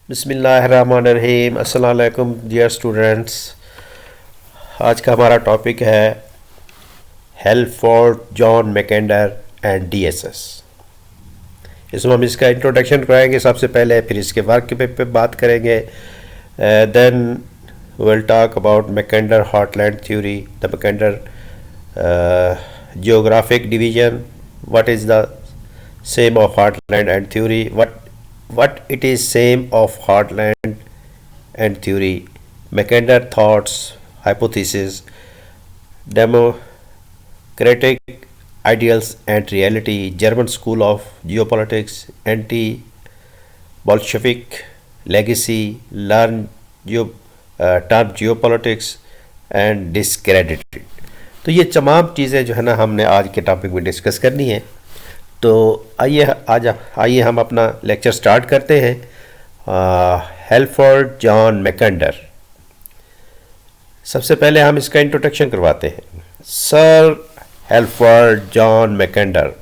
बिस्मिल्लाहिर्रहमानिर्रहीम। अस्सलाम वालेकुम डियर स्टूडेंट्स। आज का हमारा टॉपिक है हेल्फोर्ड जॉन मैकेंडर एंड डीएसएस। इसमें हम इसका इंट्रोडक्शन कराएंगे सबसे पहले, फिर इसके वर्क पे बात करेंगे। Then will talk about Mackinder heartland theory, the Mackinder geographic division, what is the same of heartland and theory, what it is same of heartland and theory, Mackinder thoughts, hypothesis, democratic ideals and reality, German school of geopolitics, anti-Bolshevik legacy, learn term geopolitics and discredited। तो ये तमाम चीज़ें जो है ना हमने आज के टॉपिक में डिस्कस करनी है। तो आइए हम अपना लेक्चर स्टार्ट करते हैं। हेल्फोर्ड जॉन मैकेंडर, सबसे पहले हम इसका इंट्रोडक्शन करवाते हैं। Sir Halford John Mackinder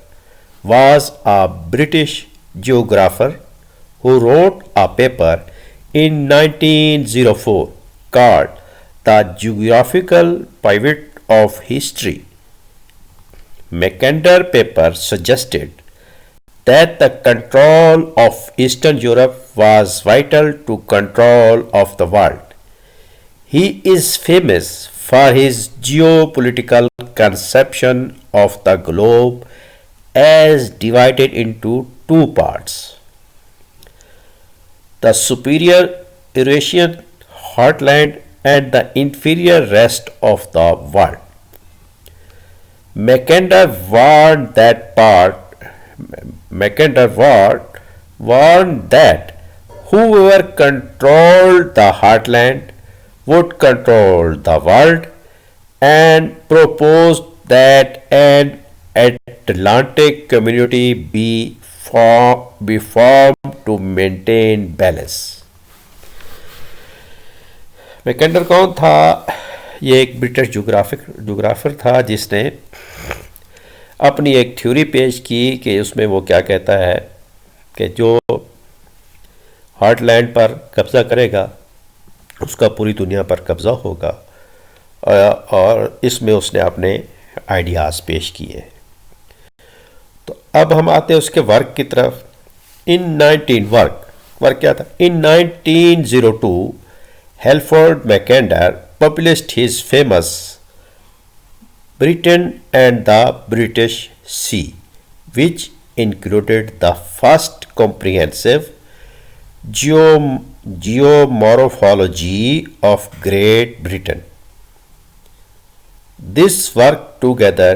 was a British geographer who wrote a paper in 1904 called The Geographical Pivot of History. Mackinder paper suggested that the control of Eastern Europe was vital to control of the world. He is famous for his geopolitical conception of the globe as divided into two parts: the superior Eurasian heartland and the inferior rest of the world. Mackinder warned that whoever controlled the heartland would control the world, and proposed that an Atlantic community be formed to maintain balance. मैकेंडर कौन था? ये एक British geographer था जिसने अपनी एक theory पेश की कि उसमें वो क्या कहता है कि जो हार्टलैंड पर कब्ज़ा करेगा उसका पूरी दुनिया पर कब्ज़ा होगा, और इसमें उसने अपने आइडियाज़ पेश किए। तो अब हम आते हैं उसके वर्क की तरफ। वर्क क्या था? इन 1902 Halford Mackinder published his famous Britain and the British Sea, which included the first comprehensive geomorphology of Great Britain. This work, together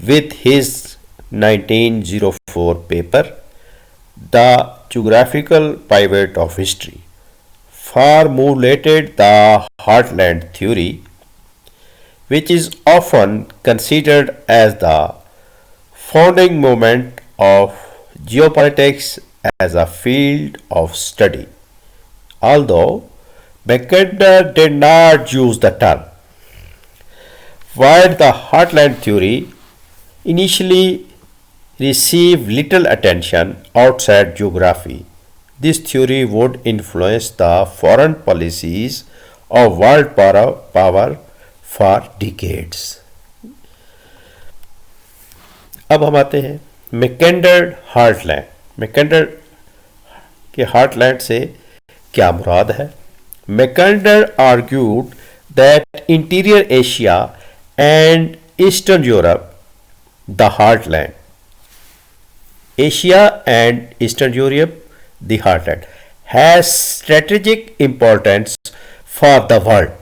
with his 1904 paper, The Geographical Pivot of History, formulated the heartland theory, which is often considered as the founding moment of geopolitics as a field of study. Although Mackinder did not use the term, while the heartland theory initially received little attention outside geography, this theory would influence the foreign policies of world power for decades. अब हम आते हैं मैकेंडर heartland. मैकेंडर के heartland से क्या मुराद है? मैकेंडर argued that interior Asia and Eastern Europe, the heartland, Asia and Eastern Europe, the heartland, has strategic importance for the world.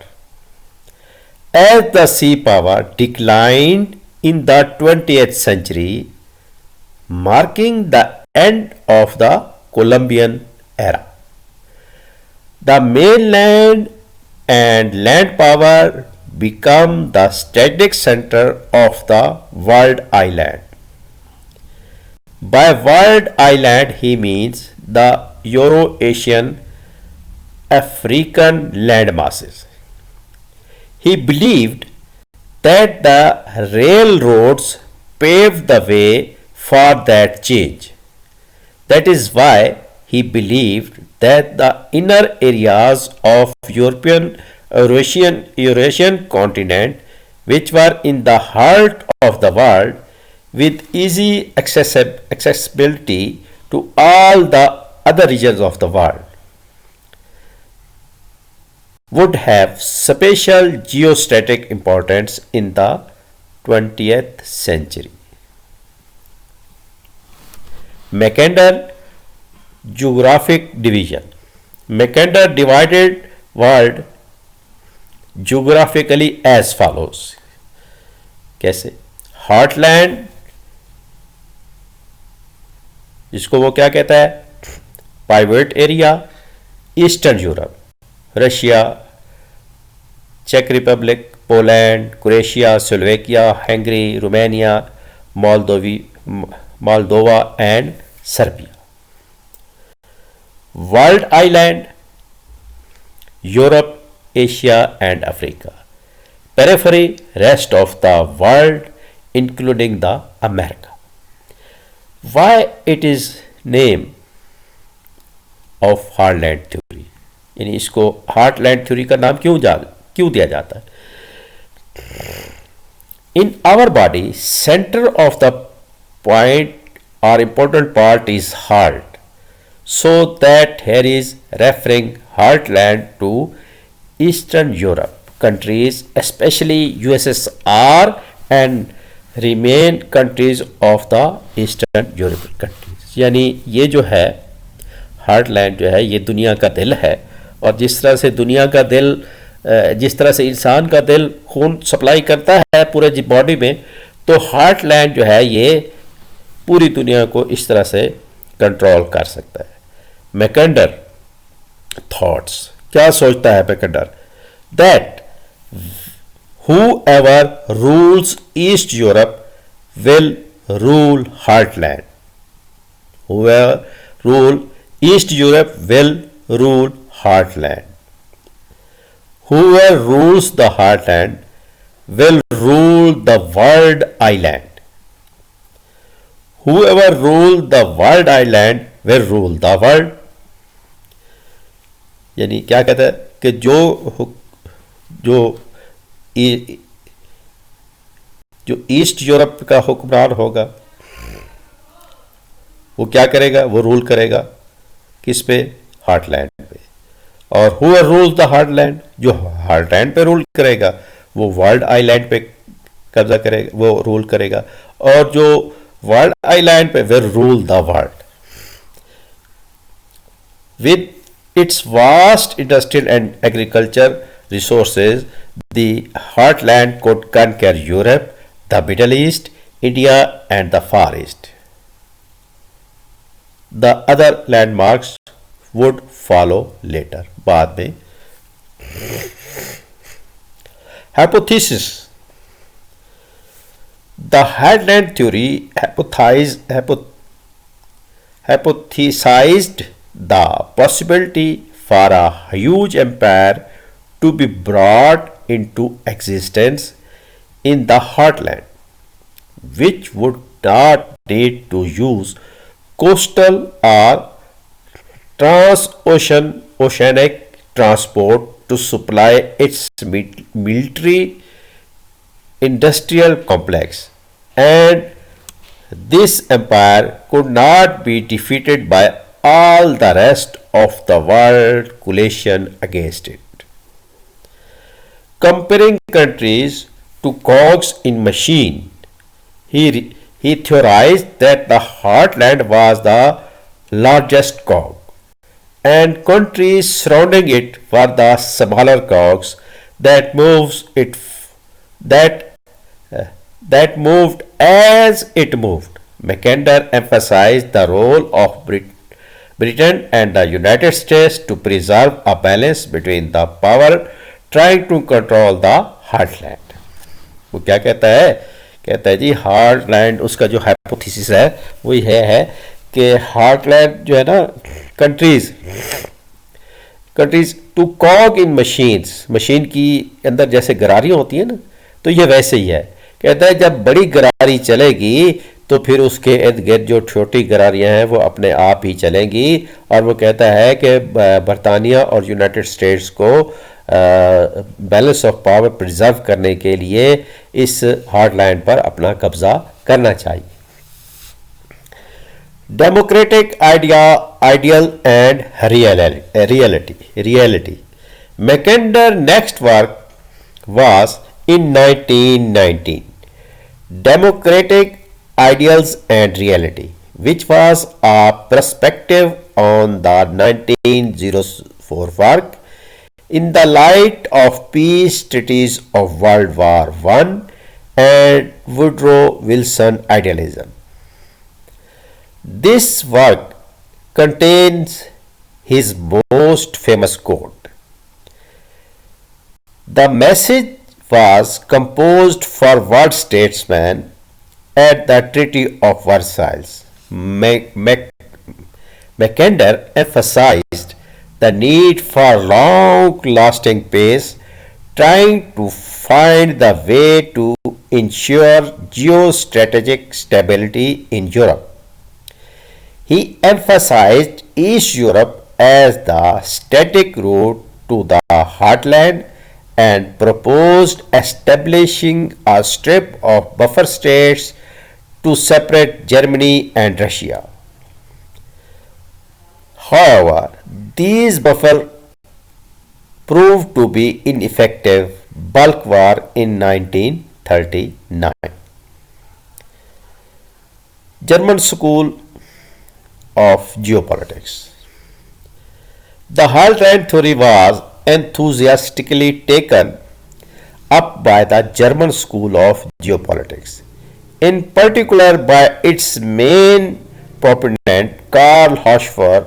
As the sea power declined in the 20th century, marking the end of the Columbian era, the mainland and land power become the strategic center of the world island. By world island he means the Euro-Asian African land masses. He believed that the railroads paved the way for that change. That is why he believed that the inner areas of Eurasian continent, which were in the heart of the world, with easy accessibility to all the other regions of the world, would have special geostrategic importance in the 20th century. Mackinder geographic division. Mackinder divided world geographically as follows. कैसे? Heartland, जिसको वो क्या कहता है, pivot area, eastern Europe, Russia, चेक Republic, Poland, Croatia, Slovakia, Hungary, Romania, Moldova and Serbia. World island, Europe, Asia and Africa. Periphery, rest of the world including the America. Why it is name of heartland theory, यानी इसको heartland theory का नाम क्यों दिया जाता है? In our body centre of the point or important part is heart, so that here is referring heartland to Eastern Europe countries, especially USSR and remain countries of the Eastern European countries. यानी ये जो है heartland जो है ये दुनिया का दिल है, और जिस तरह से दुनिया का दिल, जिस तरह से इंसान का दिल खून सप्लाई करता है पूरे बॉडी में, तो हार्टलैंड जो है ये पूरी दुनिया को इस तरह से कंट्रोल कर सकता है. मैकेंडर थॉट्स, क्या सोचता है मैकेंडर? That whoever rules East Europe will rule heartland. Whoever rule East Europe will rule heartland. Whoever rules the heartland will rule the world island. Whoever rule the world island will rule the world. यानी क्या कहता है कि जो east Europe का हुक्मरान होगा वो क्या करेगा? वो रूल करेगा किस पे? हार्टलैंड पे. और whoever rules the heartland, जो हार्टलैंड पे रूल करेगा वो वर्ल्ड आइलैंड पे कब्जा करेगा, वो रूल करेगा. और जो वर्ल्ड आइलैंड पे will rule the world. With its vast industrial and agriculture resources, the heartland could conquer Europe, the Middle East, India and the Far East. The other landmarks would follow later. बाद में. Hypothesis. The heartland theory hypothesized the possibility for a huge empire to be brought into existence in the heartland, which would not need to use coastal or oceanic transport to supply its military industrial complex, and this empire could not be defeated by all the rest of the world coalition against it. Comparing countries to cogs in machine, he theorized that the heartland was the largest cog, and countries surrounding it were the smaller cogs that moved as it moved. Mackinder emphasized the role of Britain and the United States to preserve a balance between the power trying to control the heartland. वो क्या कहता है? कहता है जी heartland, उसका जो hypothesis है वो ये है कि हार्टलैंड जो है ना, countries to cog in machines, machine की अंदर जैसे गरारियाँ होती है ना, तो ये वैसे ही है. कहता है जब बड़ी गरारी चलेगी तो फिर उसके इर्द गिर्द जो छोटी गरारियां हैं वो अपने आप ही चलेंगी। और वो कहता है कि बरतानिया और यूनाइटेड स्टेट्स को बैलेंस ऑफ पावर प्रिजर्व करने के लिए इस हार्डलैंड पर अपना कब्जा करना चाहिए। Democratic ideal and reality. Mackinder next work was in 1919, Democratic Ideals and Reality, which was a perspective on the 1904 work in the light of peace treaties of World War I and Woodrow Wilson idealism. This work contains his most famous quote. The message was composed for world statesmen at the Treaty of Versailles. Mackinder emphasized the need for long-lasting peace, trying to find the way to ensure geostrategic stability in Europe. He emphasized East Europe as the static route to the heartland and proposed establishing a strip of buffer states to separate Germany and Russia. However, these buffers proved to be ineffective. Bulk war in 1939. German School of Geopolitics. The Heartland theory was enthusiastically taken up by the German School of Geopolitics, in particular by its main proponent Karl Hochfer,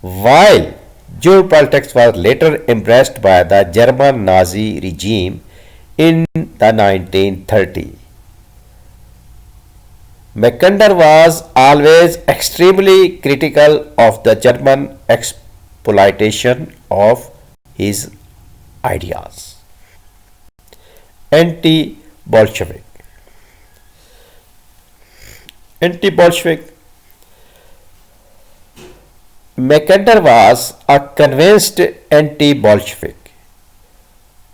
while geopolitics was later embraced by the German Nazi regime in the 1930s. Mackinder was always extremely critical of the German exploitation of his ideas. Anti-Bolshevik. Mackinder was a convinced anti-Bolshevik.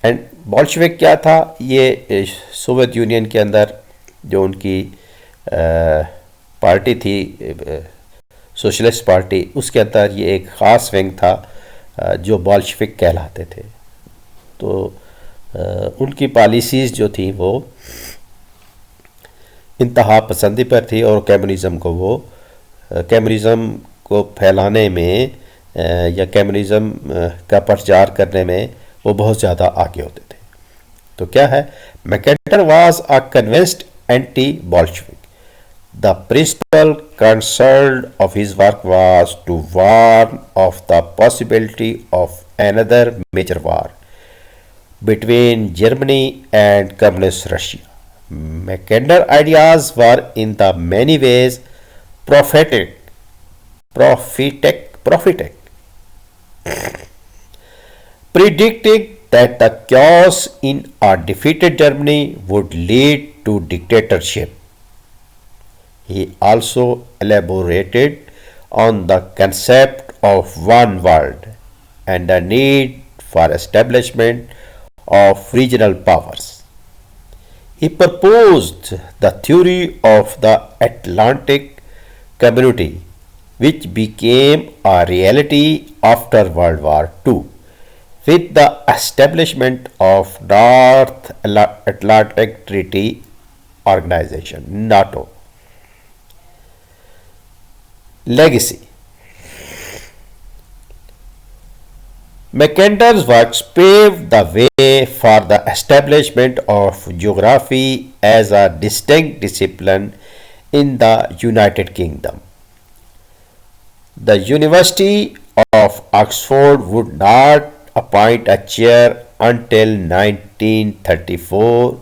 And Bolshevik क्या था? ये Soviet union के अंदर जो उनकी party थी, socialist party, उसके अंदर ये एक ख़ास विंग था जो बोल्शेविक कहलाते थे। तो उनकी पॉलिसीज़ जो थी वो इंतहा पसंदी पर थी और कम्युनिज़म को फैलाने में या कम्युनिज़म का प्रचार करने में वो बहुत ज़्यादा आगे होते थे। तो क्या है? Mackinder was a convinced anti Bolshevik. The principal concern of his work was to warn of the possibility of another major war between Germany and Communist Russia. Mackinder ideas were in the many ways prophetic, predicting that the chaos in a defeated Germany would lead to dictatorship. He also elaborated on the concept of one world and the need for establishment of regional powers. He proposed the theory of the Atlantic Community, which became a reality after World War II, with the establishment of North Atlantic Treaty Organization, NATO. Legacy. Mackinder's works paved the way for the establishment of geography as a distinct discipline in the United Kingdom. The University of Oxford would not appoint a chair until 1934,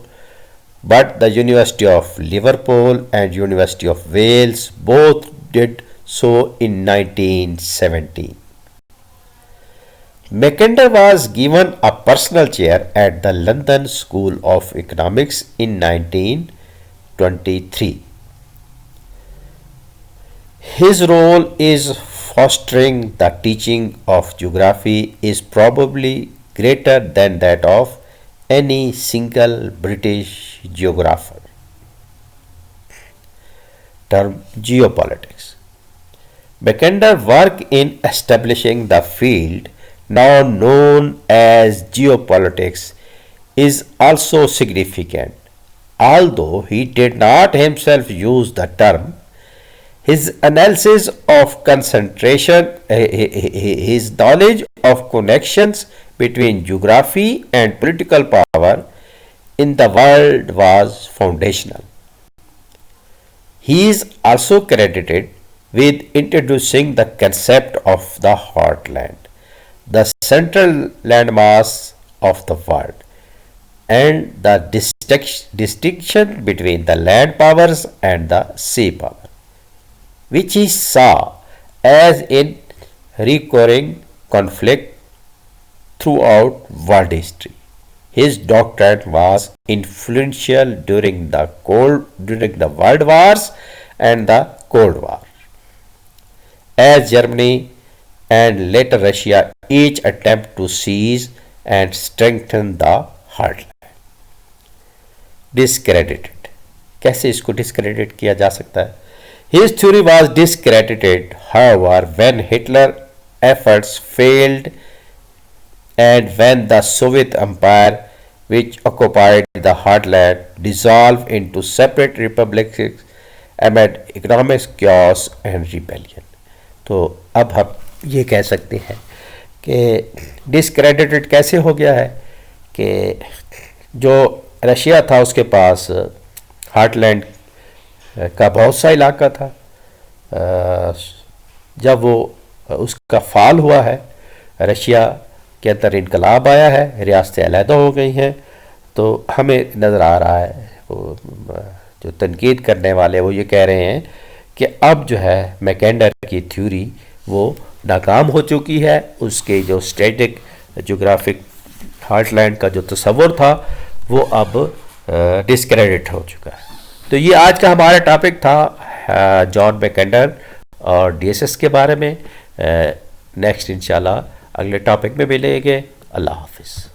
but the University of Liverpool and University of Wales both did so in 1917. Mackinder was given a personal chair at the London School of Economics in 1923. His role is fostering the teaching of geography is probably greater than that of any single British geographer. Term geopolitics. Mackinder worked in establishing the field now known as geopolitics is also significant. Although he did not himself use the term, his analysis of concentration, his knowledge of connections between geography and political power in the world was foundational. He is also credited with introducing the concept of the heartland, the central landmass of the world, and the distinction between the land powers and the sea power, which he saw as in recurring conflict throughout world history. His doctrine was influential during the World Wars and the Cold War, as Germany and later Russia each attempt to seize and strengthen the heartland. Discredited. कैसे इसको discredit किया जा सकता है? His theory was discredited, however, when Hitler efforts failed and when the Soviet Empire, which occupied the heartland, dissolved into separate republics amid economic chaos and rebellion. तो अब हम ये कह सकते हैं कि डिस्क्रेडिटेड कैसे हो गया है कि जो रशिया था उसके पास हार्टलैंड का बहुत सा इलाका था। जब वो उसका फाल हुआ है, रशिया के अंदर इनकलाब आया है, रियासतें अलहदा हो गई हैं, तो हमें नज़र आ रहा है वो जो तनकीद करने वाले वो ये कह रहे हैं कि अब जो है मैकेंडर की थ्योरी वो नाकाम हो चुकी है। उसके जो स्ट्रेटिक जोग्राफिक हार्टलैंड का जो तस्वुर था वो अब डिस्क्रेडिट हो चुका है। तो ये आज का हमारा टॉपिक था जॉन मैकेंडर और डीएसएस के बारे में। नेक्स्ट इंशाल्लाह अगले टॉपिक में मिलेंगे। अल्लाह हाफिज़।